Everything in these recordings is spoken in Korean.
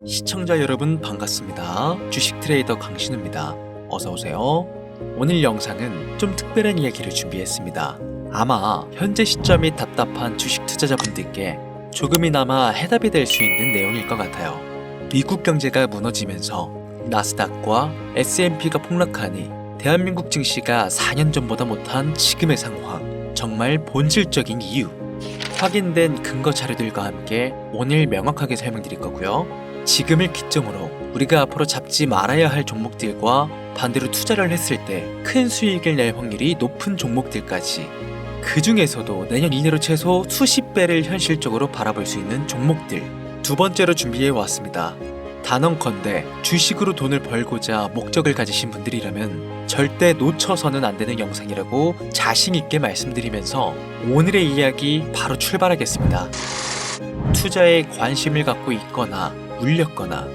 시청자 여러분 반갑습니다. 주식 트레이더 강신우입니다. 어서오세요. 오늘 영상은 좀 특별한 이야기를 준비했습니다. 아마 현재 시점이 답답한 주식 투자자분들께 조금이나마 해답이 될 수 있는 내용일 것 같아요. 미국 경제가 무너지면서 나스닥과 S&P가 폭락하니 대한민국 증시가 4년 전보다 못한 지금의 상황, 정말 본질적인 이유, 확인된 근거 자료들과 함께 오늘 명확하게 설명드릴 거고요. 지금을 기점으로 우리가 앞으로 잡지 말아야 할 종목들과 반대로 투자를 했을 때 큰 수익을 낼 확률이 높은 종목들까지, 그 중에서도 내년 이내로 최소 수십 배를 현실적으로 바라볼 수 있는 종목들, 두 번째로 준비해 왔습니다. 단언컨대 주식으로 돈을 벌고자 목적을 가지신 분들이라면 절대 놓쳐서는 안 되는 영상이라고 자신 있게 말씀드리면서 오늘의 이야기 바로 출발하겠습니다. 투자에 관심을 갖고 있거나 물렸거나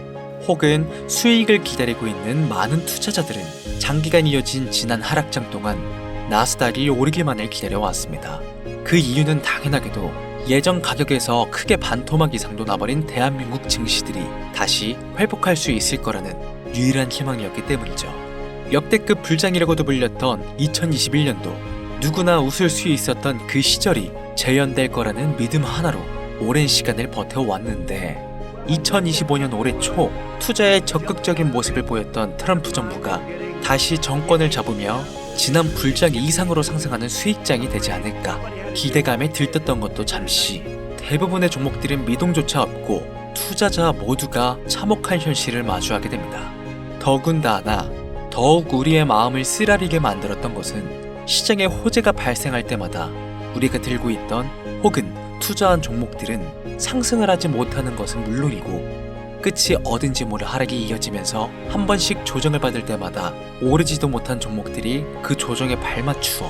혹은 수익을 기다리고 있는 많은 투자자들은 장기간 이어진 지난 하락장 동안 나스닥이 오르기만을 기다려왔습니다. 그 이유는 당연하게도 예전 가격에서 크게 반토막 이상도 나버린 대한민국 증시들이 다시 회복할 수 있을 거라는 유일한 희망이었기 때문이죠. 역대급 불장이라고도 불렸던 2021년도, 누구나 웃을 수 있었던 그 시절이 재현될 거라는 믿음 하나로 오랜 시간을 버텨왔는데, 2025년 올해 초 투자에 적극적인 모습을 보였던 트럼프 정부가 다시 정권을 잡으며 지난 불장 이상으로 상승하는 수익장이 되지 않을까 기대감에 들떴던 것도 잠시, 대부분의 종목들은 미동조차 없고 투자자 모두가 참혹한 현실을 마주하게 됩니다. 더군다나 더욱 우리의 마음을 쓰라리게 만들었던 것은 시장에 호재가 발생할 때마다 우리가 들고 있던 혹은 투자한 종목들은 상승을 하지 못하는 것은 물론이고 끝이 어딘지 모를 하락이 이어지면서 한 번씩 조정을 받을 때마다 오르지도 못한 종목들이 그 조정에 발맞추어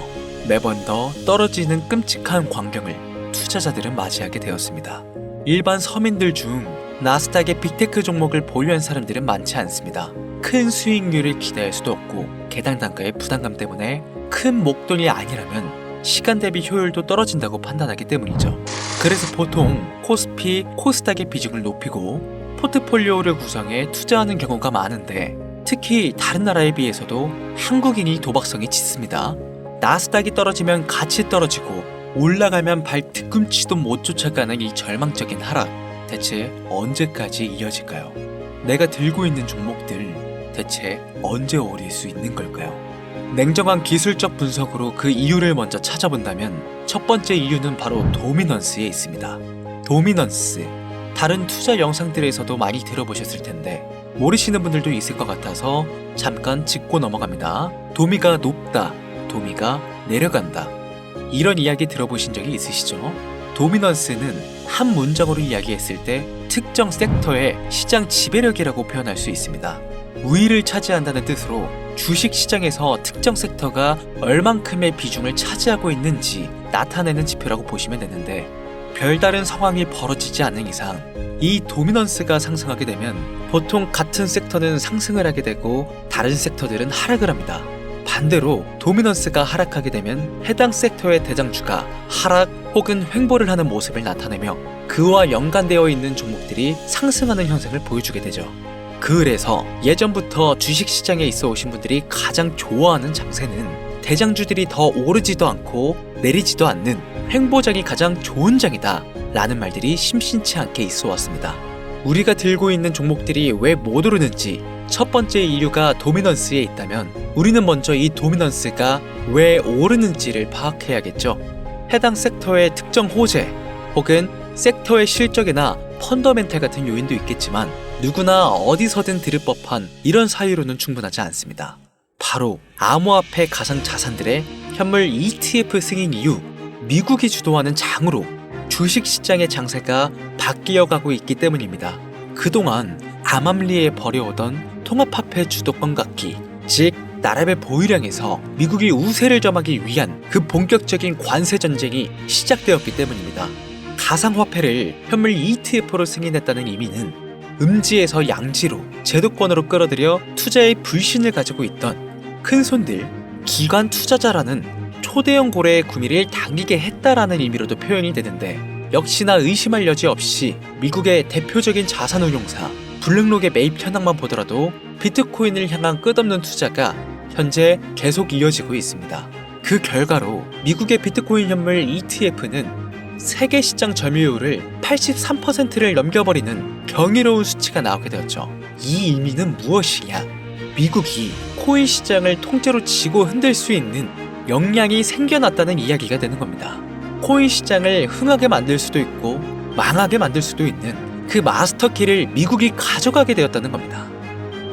매번 더 떨어지는 끔찍한 광경을 투자자들은 맞이하게 되었습니다. 일반 서민들 중 나스닥의 빅테크 종목을 보유한 사람들은 많지 않습니다. 큰 수익률을 기대할 수도 없고 개당 단가의 부담감 때문에 큰 목돈이 아니라면 시간 대비 효율도 떨어진다고 판단하기 때문이죠. 그래서 보통 코스피, 코스닥의 비중을 높이고 포트폴리오를 구성해 투자하는 경우가 많은데, 특히 다른 나라에 비해서도 한국인이 도박성이 짙습니다. 나스닥이 떨어지면 같이 떨어지고 올라가면 발 뒤꿈치도 못 쫓아가는 이 절망적인 하락, 대체 언제까지 이어질까요? 내가 들고 있는 종목들 대체 언제 오를 수 있는 걸까요? 냉정한 기술적 분석으로 그 이유를 먼저 찾아본다면 첫 번째 이유는 바로 도미넌스에 있습니다. 도미넌스, 다른 투자 영상들에서도 많이 들어보셨을 텐데 모르시는 분들도 있을 것 같아서 잠깐 짚고 넘어갑니다. 도미가 높다, 도미가 내려간다, 이런 이야기 들어보신 적이 있으시죠? 도미넌스는 한 문장으로 이야기했을 때 특정 섹터의 시장 지배력이라고 표현할 수 있습니다. 우위를 차지한다는 뜻으로 주식 시장에서 특정 섹터가 얼만큼의 비중을 차지하고 있는지 나타내는 지표라고 보시면 되는데, 별다른 상황이 벌어지지 않는 이상 이 도미넌스가 상승하게 되면 보통 같은 섹터는 상승을 하게 되고 다른 섹터들은 하락을 합니다. 반대로 도미넌스가 하락하게 되면 해당 섹터의 대장주가 하락 혹은 횡보를 하는 모습을 나타내며 그와 연관되어 있는 종목들이 상승하는 현상을 보여주게 되죠. 그래서 예전부터 주식시장에 있어 오신 분들이 가장 좋아하는 장세는 대장주들이 더 오르지도 않고 내리지도 않는 횡보장이 가장 좋은 장이다 라는 말들이 심심치 않게 있어 왔습니다. 우리가 들고 있는 종목들이 왜 못 오르는지 첫 번째 이유가 도미넌스에 있다면 우리는 먼저 이 도미넌스가 왜 오르는지를 파악해야겠죠. 해당 섹터의 특정 호재 혹은 섹터의 실적이나 펀더멘탈 같은 요인도 있겠지만 누구나 어디서든 들을 법한 이런 사유로는 충분하지 않습니다. 바로 암호화폐 가상 자산들의 현물 ETF 승인 이후 미국이 주도하는 장으로 주식시장의 장세가 바뀌어가고 있기 때문입니다. 그동안 암암리에 벌여오던 통합화폐 주도권 갖기, 즉 나라의 보유량에서 미국이 우세를 점하기 위한 그 본격적인 관세 전쟁이 시작되었기 때문입니다. 가상화폐를 현물 ETF로 승인했다는 의미는 음지에서 양지로 제도권으로 끌어들여 투자의 불신을 가지고 있던 큰손들, 기관 투자자라는 초대형 고래의 구미를 당기게 했다라는 의미로도 표현이 되는데, 역시나 의심할 여지 없이 미국의 대표적인 자산운용사 블랙록의 매입 현황만 보더라도 비트코인을 향한 끝없는 투자가 현재 계속 이어지고 있습니다. 그 결과로 미국의 비트코인 현물 ETF는 세계 시장 점유율을 83%를 넘겨버리는 경이로운 수치가 나오게 되었죠. 이 의미는 무엇이냐? 미국이 코인 시장을 통째로 쥐고 흔들 수 있는 역량이 생겨났다는 이야기가 되는 겁니다. 코인 시장을 흥하게 만들 수도 있고 망하게 만들 수도 있는 그 마스터키를 미국이 가져가게 되었다는 겁니다.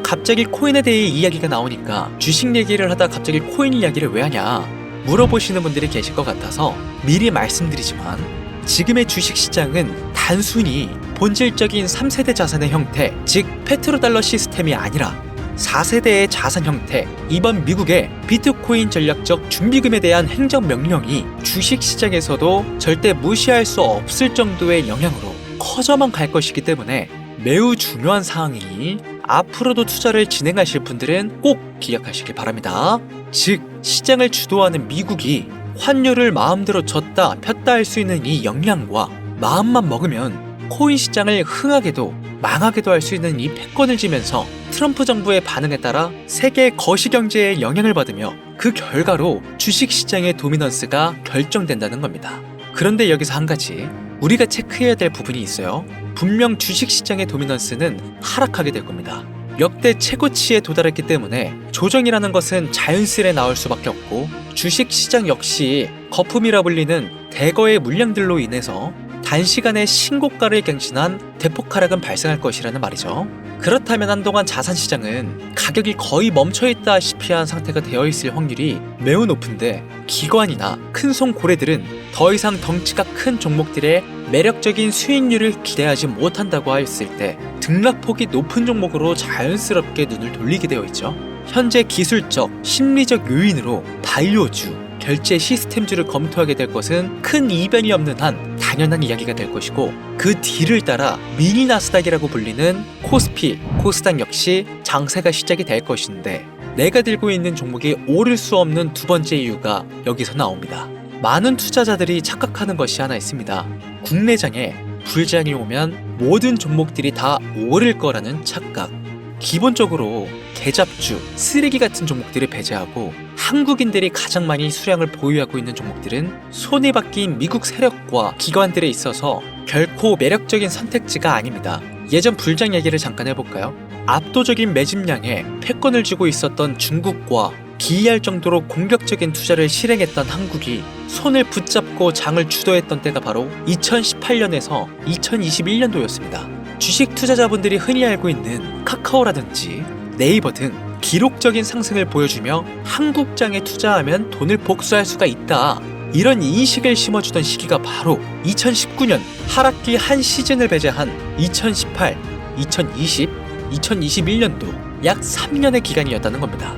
갑자기 코인에 대해 이야기가 나오니까 주식 얘기를 하다 갑자기 코인 이야기를 왜 하냐 물어보시는 분들이 계실 것 같아서 미리 말씀드리지만, 지금의 주식시장은 단순히 본질적인 3세대 자산의 형태, 즉 페트로달러 시스템이 아니라 4세대의 자산 형태, 이번 미국의 비트코인 전략적 준비금에 대한 행정명령이 주식시장에서도 절대 무시할 수 없을 정도의 영향으로 커져만 갈 것이기 때문에 매우 중요한 사항이니 앞으로도 투자를 진행하실 분들은 꼭 기억하시길 바랍니다. 즉, 시장을 주도하는 미국이 환율을 마음대로 줬다 폈다 할 수 있는 이 역량과 마음만 먹으면 코인 시장을 흥하게도 망하게도 할 수 있는 이 패권을 쥐면서 트럼프 정부의 반응에 따라 세계 거시경제에 영향을 받으며 그 결과로 주식시장의 도미넌스가 결정된다는 겁니다. 그런데 여기서 한 가지 우리가 체크해야 될 부분이 있어요. 분명 주식시장의 도미넌스는 하락하게 될 겁니다. 역대 최고치에 도달했기 때문에 조정이라는 것은 자연스레 나올 수밖에 없고, 주식시장 역시 거품이라 불리는 대거의 물량들로 인해서 단시간에 신고가를 갱신한 대폭 하락은 발생할 것이라는 말이죠. 그렇다면 한동안 자산시장은 가격이 거의 멈춰있다시피 한 상태가 되어 있을 확률이 매우 높은데, 기관이나 큰손 고래들은 더 이상 덩치가 큰 종목들의 매력적인 수익률을 기대하지 못한다고 했을 때 등락폭이 높은 종목으로 자연스럽게 눈을 돌리게 되어 있죠. 현재 기술적, 심리적 요인으로 바이오주, 결제 시스템주를 검토하게 될 것은 큰 이변이 없는 한 당연한 이야기가 될 것이고, 그 뒤를 따라 미니 나스닥이라고 불리는 코스피, 코스닥 역시 장세가 시작이 될 것인데, 내가 들고 있는 종목이 오를 수 없는 두 번째 이유가 여기서 나옵니다. 많은 투자자들이 착각하는 것이 하나 있습니다. 국내장에 불장이 오면 모든 종목들이 다 오를 거라는 착각. 기본적으로 개잡주, 쓰레기 같은 종목들을 배제하고 한국인들이 가장 많이 수량을 보유하고 있는 종목들은 손이 바뀐 미국 세력과 기관들에 있어서 결코 매력적인 선택지가 아닙니다. 예전 불장 얘기를 잠깐 해볼까요? 압도적인 매집량에 패권을 쥐고 있었던 중국과 비할 정도로 공격적인 투자를 실행했던 한국이 손을 붙잡고 장을 주도했던 때가 바로 2018년에서 2021년도였습니다. 주식 투자자분들이 흔히 알고 있는 카카오라든지 네이버 등 기록적인 상승을 보여주며 한국장에 투자하면 돈을 복수할 수가 있다, 이런 인식을 심어주던 시기가 바로 2019년 하락기 한 시즌을 배제한 2018, 2020, 2021년도 약 3년의 기간이었다는 겁니다.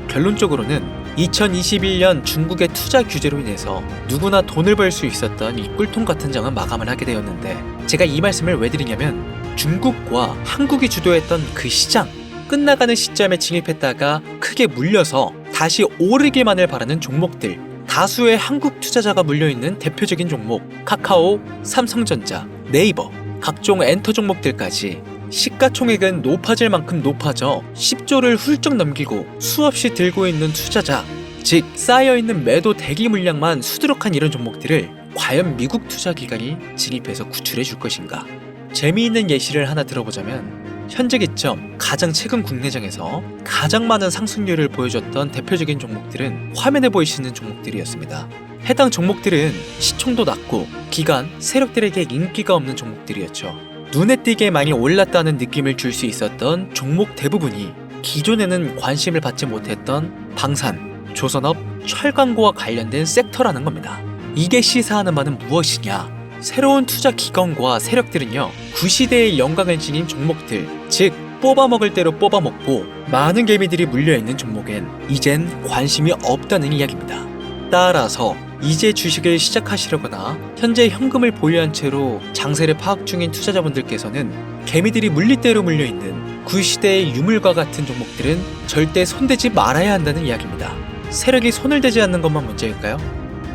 결론적으로는 2021년 중국의 투자 규제로 인해서 누구나 돈을 벌 수 있었던 이 꿀통 같은 장은 마감을 하게 되었는데, 제가 이 말씀을 왜 드리냐면 중국과 한국이 주도했던 그 시장, 끝나가는 시점에 진입했다가 크게 물려서 다시 오르기만을 바라는 종목들, 다수의 한국 투자자가 물려있는 대표적인 종목 카카오, 삼성전자, 네이버, 각종 엔터 종목들까지 시가총액은 높아질 만큼 높아져 10조를 훌쩍 넘기고 수없이 들고 있는 투자자, 즉 쌓여있는 매도 대기 물량만 수두룩한 이런 종목들을 과연 미국 투자기관이 진입해서 구출해 줄 것인가? 재미있는 예시를 하나 들어보자면, 현재 기점 가장 최근 국내장에서 가장 많은 상승률을 보여줬던 대표적인 종목들은 화면에 보이시는 종목들이었습니다. 해당 종목들은 시총도 낮고 기관, 세력들에게 인기가 없는 종목들이었죠. 눈에 띄게 많이 올랐다는 느낌을 줄 수 있었던 종목 대부분이 기존에는 관심을 받지 못했던 방산, 조선업, 철강고와 관련된 섹터라는 겁니다. 이게 시사하는 바는 무엇이냐? 새로운 투자 기관과 세력들은요, 구시대의 영광을 지닌 종목들, 즉 뽑아먹을 대로 뽑아먹고 많은 개미들이 물려있는 종목엔 이젠 관심이 없다는 이야기입니다. 따라서 이제 주식을 시작하시려거나 현재 현금을 보유한 채로 장세를 파악 중인 투자자분들께서는 개미들이 물릴 대로 물려있는 구시대의 유물과 같은 종목들은 절대 손대지 말아야 한다는 이야기입니다. 세력이 손을 대지 않는 것만 문제일까요?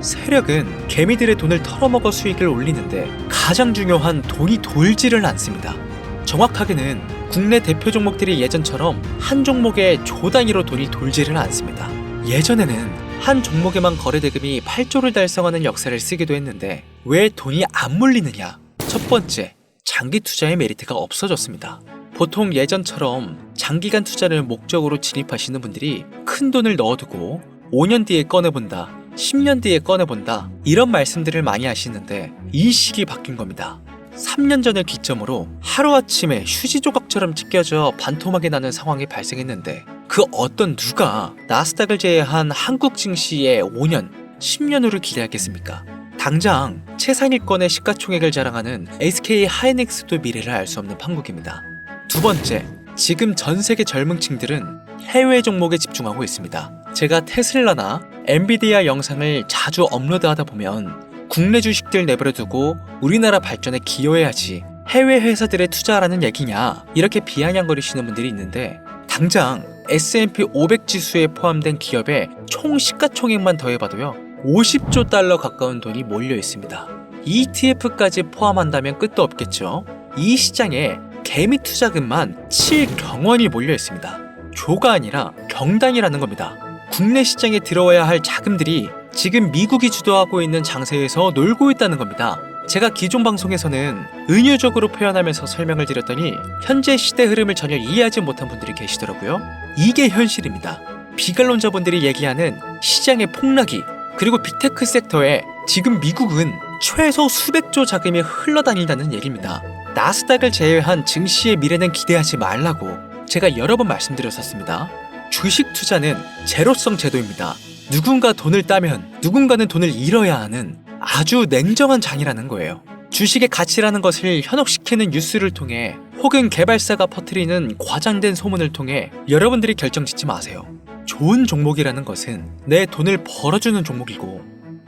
세력은 개미들의 돈을 털어먹어 수익을 올리는데 가장 중요한 돈이 돌지를 않습니다. 정확하게는 국내 대표 종목들이 예전처럼 한 종목에 조 단위로 돈이 돌지를 않습니다. 예전에는 한 종목에만 거래대금이 8조를 달성하는 역사를 쓰기도 했는데 왜 돈이 안 몰리느냐? 첫 번째, 장기 투자의 메리트가 없어졌습니다. 보통 예전처럼 장기간 투자를 목적으로 진입하시는 분들이 큰 돈을 넣어두고 5년 뒤에 꺼내본다, 10년 뒤에 꺼내본다 이런 말씀들을 많이 하시는데 이 시기 바뀐 겁니다. 3년 전을 기점으로 하루아침에 휴지 조각처럼 찢겨져 반토막이 나는 상황이 발생했는데 그 어떤 누가 나스닥을 제외한 한국 증시의 5년, 10년 후를 기대하겠습니까? 당장 최상위권의 시가총액을 자랑하는 SK 하이닉스도 미래를 알 수 없는 판국입니다. 두 번째, 지금 전 세계 젊은 층들은 해외 종목에 집중하고 있습니다. 제가 테슬라나 엔비디아 영상을 자주 업로드하다 보면 국내 주식들 내버려두고 우리나라 발전에 기여해야지 해외 회사들에 투자하라는 얘기냐 이렇게 비아냥거리시는 분들이 있는데 당장 S&P 500 지수에 포함된 기업의 총 시가총액만 더해봐도요 50조 달러 가까운 돈이 몰려 있습니다. ETF까지 포함한다면 끝도 없겠죠. 이 시장에 개미 투자금만 7경원이 몰려 있습니다. 조가 아니라 경단이라는 겁니다. 국내 시장에 들어와야 할 자금들이 지금 미국이 주도하고 있는 장세에서 놀고 있다는 겁니다. 제가 기존 방송에서는 은유적으로 표현하면서 설명을 드렸더니 현재 시대 흐름을 전혀 이해하지 못한 분들이 계시더라고요. 이게 현실입니다. 비관론자분들이 얘기하는 시장의 폭락이 그리고 빅테크 섹터에 지금 미국은 최소 수백조 자금이 흘러다닌다는 얘기입니다. 나스닥을 제외한 증시의 미래는 기대하지 말라고 제가 여러 번 말씀드렸었습니다. 주식 투자는 제로성 제도입니다. 누군가 돈을 따면 누군가는 돈을 잃어야 하는 아주 냉정한 장이라는 거예요. 주식의 가치라는 것을 현혹시키는 뉴스를 통해 혹은 개발사가 퍼뜨리는 과장된 소문을 통해 여러분들이 결정짓지 마세요. 좋은 종목이라는 것은 내 돈을 벌어주는 종목이고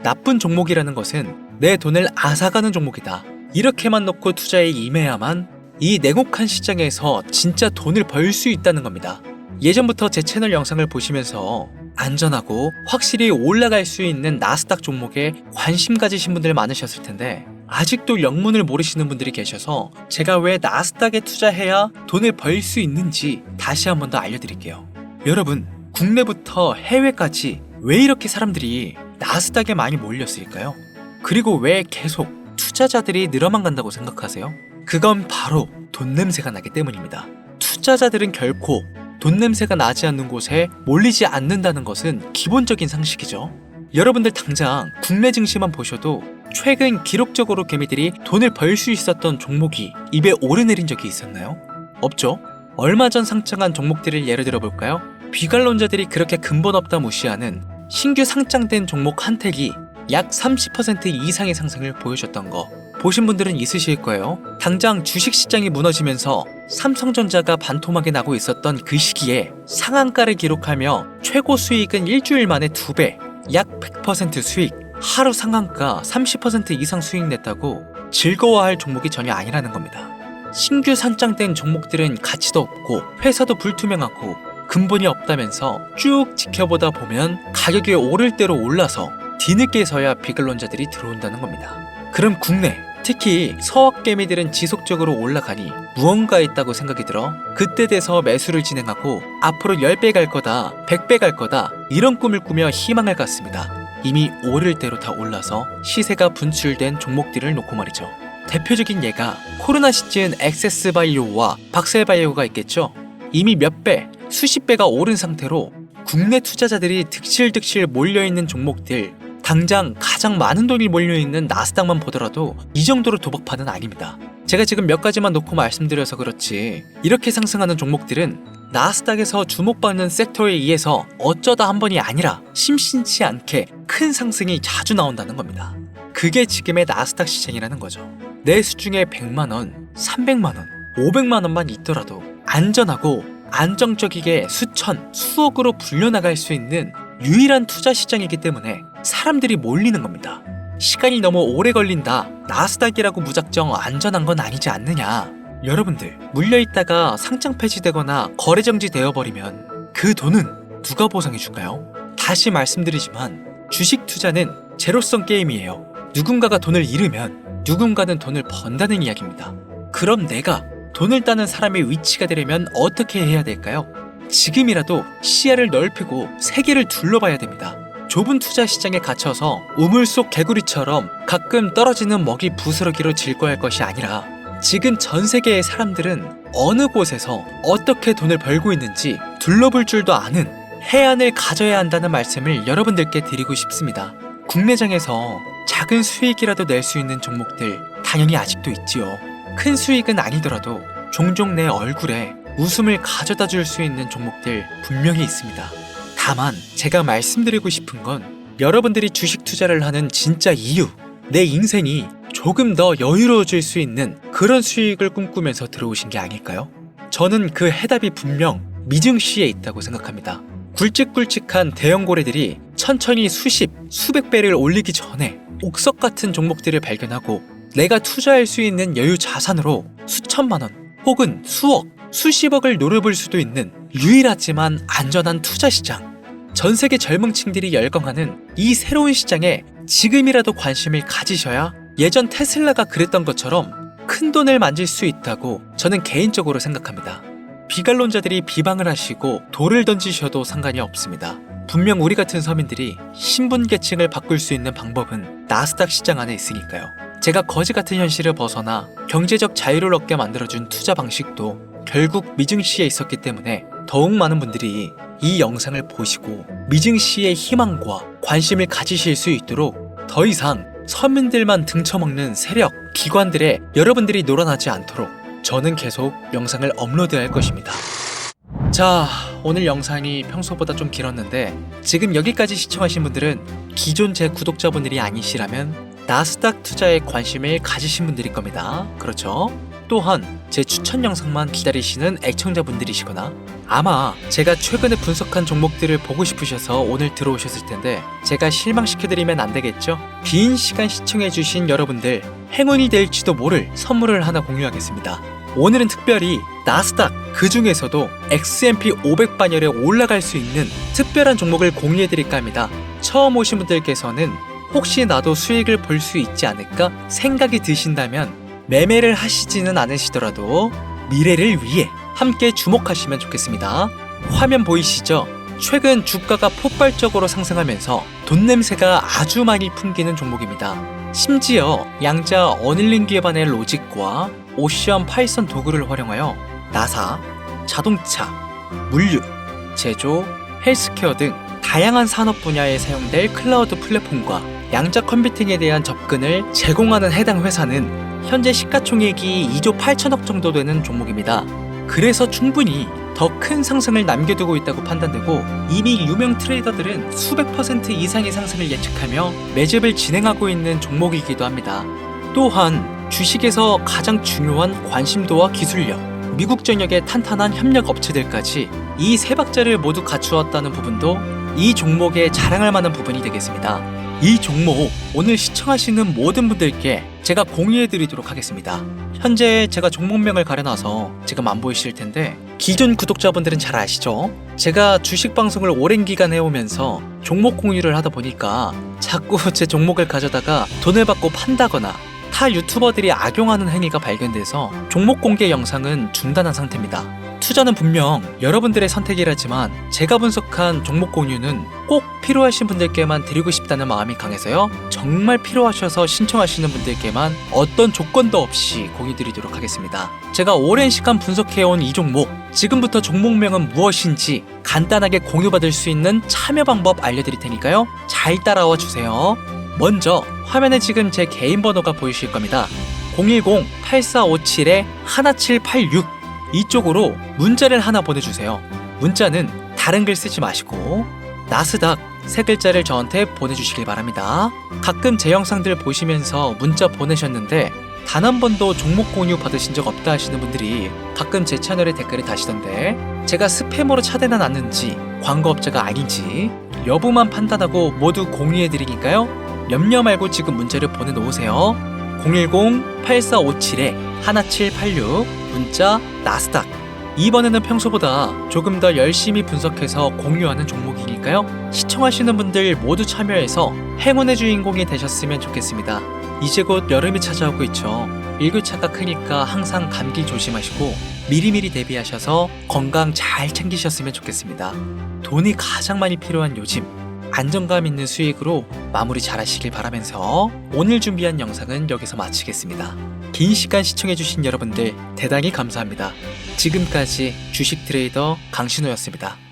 나쁜 종목이라는 것은 내 돈을 앗아가는 종목이다. 이렇게만 놓고 투자에 임해야만 이 냉혹한 시장에서 진짜 돈을 벌 수 있다는 겁니다. 예전부터 제 채널 영상을 보시면서 안전하고 확실히 올라갈 수 있는 나스닥 종목에 관심 가지신 분들 많으셨을 텐데 아직도 영문을 모르시는 분들이 계셔서 제가 왜 나스닥에 투자해야 돈을 벌 수 있는지 다시 한 번 더 알려드릴게요. 여러분, 국내부터 해외까지 왜 이렇게 사람들이 나스닥에 많이 몰렸을까요? 그리고 왜 계속 투자자들이 늘어만 간다고 생각하세요? 그건 바로 돈 냄새가 나기 때문입니다. 투자자들은 결코 돈 냄새가 나지 않는 곳에 몰리지 않는다는 것은 기본적인 상식이죠. 여러분들 당장 국내 증시만 보셔도 최근 기록적으로 개미들이 돈을 벌 수 있었던 종목이 입에 오르내린 적이 있었나요? 없죠? 얼마 전 상장한 종목들을 예를 들어볼까요? 비관론자들이 그렇게 근본 없다 무시하는 신규 상장된 종목 한택이 약 30% 이상의 상승을 보여줬던 거 보신 분들은 있으실 거예요. 당장 주식시장이 무너지면서 삼성전자가 반토막이 나고 있었던 그 시기에 상한가를 기록하며 최고 수익은 일주일 만에 2배, 약 100% 수익, 하루 상한가 30% 이상 수익 냈다고 즐거워할 종목이 전혀 아니라는 겁니다. 신규 상장된 종목들은 가치도 없고 회사도 불투명하고 근본이 없다면서 쭉 지켜보다 보면 가격이 오를 대로 올라서 뒤늦게서야 비관론자들이 들어온다는 겁니다. 그럼 국내, 특히 서학개미들은 지속적으로 올라가니 무언가 있다고 생각이 들어 그때 돼서 매수를 진행하고 앞으로 10배 갈 거다, 100배 갈 거다 이런 꿈을 꾸며 희망을 갖습니다. 이미 오를 대로 다 올라서 시세가 분출된 종목들을 놓고 말이죠. 대표적인 예가 코로나 시즌 액세스바이오와 박셀바이오가 있겠죠. 이미 몇 배, 수십 배가 오른 상태로 국내 투자자들이 득실득실 몰려있는 종목들 당장 가장 많은 돈이 몰려있는 나스닥만 보더라도 이 정도로 도박판은 아닙니다. 제가 지금 몇 가지만 놓고 말씀드려서 그렇지 이렇게 상승하는 종목들은 나스닥에서 주목받는 섹터에 의해서 어쩌다 한 번이 아니라 심심치 않게 큰 상승이 자주 나온다는 겁니다. 그게 지금의 나스닥 시장이라는 거죠. 내 수중에 100만원, 300만원, 500만원만 있더라도 안전하고 안정적이게 수천, 수억으로 불려나갈 수 있는 유일한 투자 시장이기 때문에 사람들이 몰리는 겁니다. 시간이 너무 오래 걸린다, 나스닥이라고 무작정 안전한 건 아니지 않느냐. 여러분들, 물려있다가 상장 폐지되거나 거래 정지되어버리면 그 돈은 누가 보상해줄까요? 다시 말씀드리지만 주식 투자는 제로성 게임이에요. 누군가가 돈을 잃으면 누군가는 돈을 번다는 이야기입니다. 그럼 내가 돈을 따는 사람의 위치가 되려면 어떻게 해야 될까요? 지금이라도 시야를 넓히고 세계를 둘러봐야 됩니다. 좁은 투자 시장에 갇혀서 우물 속 개구리처럼 가끔 떨어지는 먹이 부스러기로 즐거워할 것이 아니라 지금 전 세계의 사람들은 어느 곳에서 어떻게 돈을 벌고 있는지 둘러볼 줄도 아는 해안을 가져야 한다는 말씀을 여러분들께 드리고 싶습니다. 국내장에서 작은 수익이라도 낼 수 있는 종목들 당연히 아직도 있지요. 큰 수익은 아니더라도 종종 내 얼굴에 웃음을 가져다 줄 수 있는 종목들 분명히 있습니다. 다만 제가 말씀드리고 싶은 건 여러분들이 주식 투자를 하는 진짜 이유, 내 인생이 조금 더 여유로워질 수 있는 그런 수익을 꿈꾸면서 들어오신 게 아닐까요? 저는 그 해답이 분명 미증시에 있다고 생각합니다. 굵직굵직한 대형 고래들이 천천히 수십, 수백 배를 올리기 전에 옥석 같은 종목들을 발견하고 내가 투자할 수 있는 여유 자산으로 수천만 원 혹은 수억, 수십억을 노려볼 수도 있는 유일하지만 안전한 투자 시장. 전 세계 젊은층들이 열광하는 이 새로운 시장에 지금이라도 관심을 가지셔야 예전 테슬라가 그랬던 것처럼 큰 돈을 만질 수 있다고 저는 개인적으로 생각합니다. 비관론자들이 비방을 하시고 돌을 던지셔도 상관이 없습니다. 분명 우리 같은 서민들이 신분계층을 바꿀 수 있는 방법은 나스닥 시장 안에 있으니까요. 제가 거지 같은 현실을 벗어나 경제적 자유를 얻게 만들어준 투자 방식도 결국 미증시에 있었기 때문에 더욱 많은 분들이 이 영상을 보시고 미증시의 희망과 관심을 가지실 수 있도록 더 이상 서민들만 등쳐먹는 세력, 기관들에 여러분들이 놀아나지 않도록 저는 계속 영상을 업로드할 것입니다. 자, 오늘 영상이 평소보다 좀 길었는데 지금 여기까지 시청하신 분들은 기존 제 구독자분들이 아니시라면 나스닥 투자에 관심을 가지신 분들일 겁니다. 그렇죠? 또한 제 추천 영상만 기다리시는 애청자분들이시거나 아마 제가 최근에 분석한 종목들을 보고 싶으셔서 오늘 들어오셨을 텐데 제가 실망시켜드리면 안 되겠죠? 긴 시간 시청해주신 여러분들 행운이 될지도 모를 선물을 하나 공유하겠습니다. 오늘은 특별히 나스닥 그 중에서도 S&P 500반열에 올라갈 수 있는 특별한 종목을 공유해드릴까 합니다. 처음 오신 분들께서는 혹시 나도 수익을 볼 수 있지 않을까 생각이 드신다면 매매를 하시지는 않으시더라도 미래를 위해 함께 주목하시면 좋겠습니다. 화면 보이시죠? 최근 주가가 폭발적으로 상승하면서 돈 냄새가 아주 많이 풍기는 종목입니다. 심지어 양자 어닐링 기반의 로직과 오션 파이썬 도구를 활용하여 나사, 자동차, 물류, 제조, 헬스케어 등 다양한 산업 분야에 사용될 클라우드 플랫폼과 양자 컴퓨팅에 대한 접근을 제공하는 해당 회사는 현재 시가총액이 2조 8천억 정도 되는 종목입니다. 그래서 충분히 더 큰 상승을 남겨두고 있다고 판단되고 이미 유명 트레이더들은 수백 % 이상의 상승을 예측하며 매집을 진행하고 있는 종목이기도 합니다. 또한 주식에서 가장 중요한 관심도와 기술력, 미국 전역의 탄탄한 협력 업체들까지 이 세 박자를 모두 갖추었다는 부분도 이 종목에 자랑할 만한 부분이 되겠습니다. 이 종목 오늘 시청하시는 모든 분들께 제가 공유해드리도록 하겠습니다. 현재 제가 종목명을 가려놔서 지금 안 보이실 텐데 기존 구독자분들은 잘 아시죠? 제가 주식 방송을 오랜 기간 해오면서 종목 공유를 하다 보니까 자꾸 제 종목을 가져다가 돈을 받고 판다거나 타 유튜버들이 악용하는 행위가 발견돼서 종목 공개 영상은 중단한 상태입니다. 투자는 분명 여러분들의 선택이라지만 제가 분석한 종목 공유는 꼭 필요하신 분들께만 드리고 싶다는 마음이 강해서요. 정말 필요하셔서 신청하시는 분들께만 어떤 조건도 없이 공유드리도록 하겠습니다. 제가 오랜 시간 분석해온 이 종목, 지금부터 종목명은 무엇인지 간단하게 공유받을 수 있는 참여 방법 알려드릴 테니까요. 잘 따라와 주세요. 먼저 화면에 지금 제 개인 번호가 보이실 겁니다. 010-8457-1786 이쪽으로 문자를 하나 보내주세요. 문자는 다른 글 쓰지 마시고 나스닥 세 글자를 저한테 보내주시길 바랍니다. 가끔 제 영상들 보시면서 문자 보내셨는데 단 한 번도 종목 공유 받으신 적 없다 하시는 분들이 가끔 제 채널에 댓글을 다시던데 제가 스팸으로 차대는 않는지 광고업자가 아닌지 여부만 판단하고 모두 공유해드리니까요. 염려 말고 지금 문자를 보내놓으세요. 010-8457-1786 문자 나스닥. 이번에는 평소보다 조금 더 열심히 분석해서 공유하는 종목이니까요. 시청하시는 분들 모두 참여해서 행운의 주인공이 되셨으면 좋겠습니다. 이제 곧 여름이 찾아오고 있죠. 일교차가 크니까 항상 감기 조심하시고 미리미리 대비하셔서 건강 잘 챙기셨으면 좋겠습니다. 돈이 가장 많이 필요한 요즘, 안정감 있는 수익으로 마무리 잘 하시길 바라면서 오늘 준비한 영상은 여기서 마치겠습니다. 긴 시간 시청해주신 여러분들 대단히 감사합니다. 지금까지 주식 트레이더 강신호였습니다.